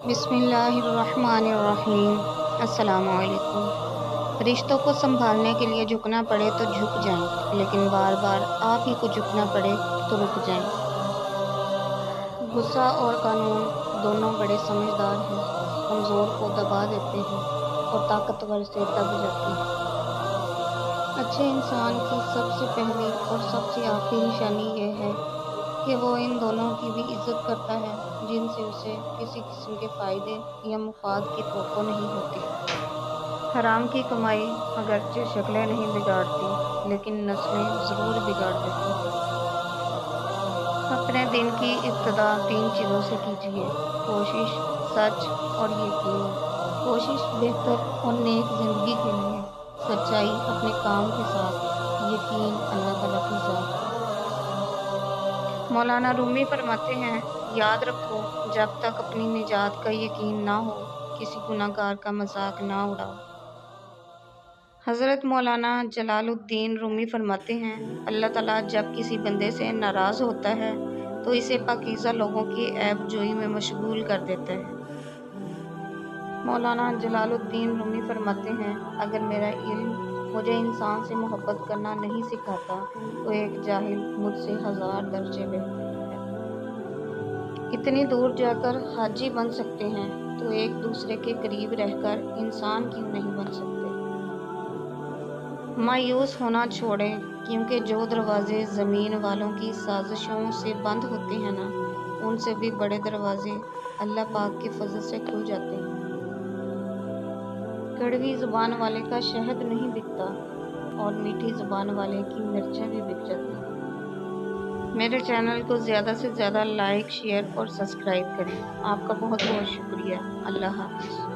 بسم اللہ الرحمن الرحیم۔ السلام علیکم۔ رشتوں کو سنبھالنے کے لیے جھکنا پڑے تو جھک جائیں، لیکن بار بار آپ ہی کو جھکنا پڑے تو رک جائیں۔ غصہ اور قانون دونوں بڑے سمجھدار ہیں، کمزور کو دبا دیتے ہیں اور طاقتور سے دب جاتے ہیں۔ اچھے انسان کی سب سے پہلی اور سب سے آخری نشانی یہ ہے کہ وہ ان دونوں کی بھی عزت کرتا ہے جن سے اسے کسی قسم کے فائدے یا مفاد کی توقع نہیں ہوتی۔ حرام کی کمائی اگرچہ شکلیں نہیں بگاڑتی لیکن نسلیں ضرور بگاڑ دیتی ہے۔ اپنے دن کی ابتدا 3 چیزوں سے کیجیے: کوشش، سچ اور یقین۔ کوشش بہتر اور نیک زندگی کے لیے، سچائی اپنے کام کے ساتھ، یقین اللہ تعالیٰ کی ذات پر۔ مولانا رومی فرماتے ہیں، یاد رکھو جب تک اپنی نجات کا یقین نہ ہو کسی گناہ گار کا مذاق نہ اڑاؤ۔ حضرت مولانا جلال الدین رومی فرماتے ہیں، اللہ تعالیٰ جب کسی بندے سے ناراض ہوتا ہے تو اسے پاکیزہ لوگوں کی عیب جوئی میں مشغول کر دیتا ہے۔ مولانا جلال الدین رومی فرماتے ہیں، اگر میرا علم مجھے انسان سے محبت کرنا نہیں سکھاتا تو ایک جاہل مجھ سے 1000 درجے بہتر ہے۔ اتنی دور جا کر حاجی بن سکتے ہیں تو ایک دوسرے کے قریب رہ کر انسان کیوں نہیں بن سکتے؟ مایوس ہونا چھوڑیں، کیونکہ جو دروازے زمین والوں کی سازشوں سے بند ہوتے ہیں نا، ان سے بھی بڑے دروازے اللہ پاک کے فضل سے کھل جاتے ہیں۔ کڑوی زبان والے کا شہد نہیں بکتا اور میٹھی زبان والے کی مرچیں بھی بک جاتی ہیں۔ میرے چینل کو زیادہ سے زیادہ لائک، شیئر اور سبسکرائب کریں۔ آپ کا بہت بہت شکریہ۔ اللہ حافظ۔